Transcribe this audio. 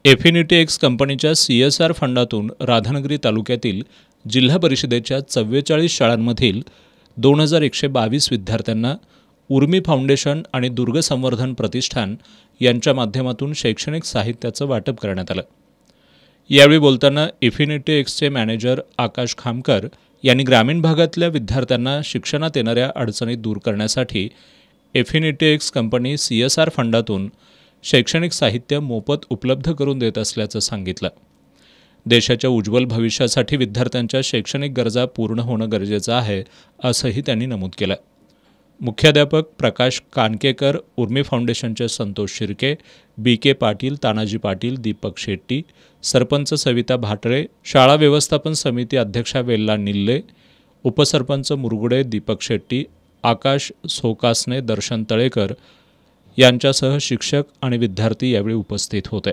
Affinity x कंपनीच्या CSR फंडातून राधानगरी तालुक्यातील जिल्हा परिषदेच्या 44 शाळांमधील 2122 विद्यार्थ्यांना उर्मी फाउंडेशन आणि दुर्ग संवर्धन प्रतिष्ठान यांच्या माध्यमातून शैक्षणिक साहित्याचं वाटप करण्यात आलं। यावेळी बोलताना एफिनिटी एक्सचे मॅनेजर आकाश खामकर यांनी ग्रामीण भागातल्या विद्यार्थ्यांना शिक्षणात येणाऱ्या अडचणी दूर करण्यासाठी एफिनिटी एक्स कंपनी CSR फंडातून शैक्षणिक साहित्य मोफत उपलब्ध करून देत असल्याचं सांगितलं। देशाच्या उज्ज्वल भविष्यासाठी विद्यार्थ्यांच्या शैक्षणिक गरजा पूर्ण होणं गरजेचं आहे असंही त्यांनी नमूद केलं। मुख्याध्यापक प्रकाश कानकेकर, उर्मी फाउंडेशनचे संतोष शिर्के, BK पाटील, तानाजी पाटील, दीपक शेट्टी, सरपंच सविता भाटळे, शाळा व्यवस्थापन समिती अध्यक्षा वेल्ला निल्ले, उपसरपंच मुरगुडे दीपक शेट्टी, आकाश सोकासने, दर्शन तळेकर यांच्यासह शिक्षक आणि विद्यार्थी यावेळी उपस्थित होते।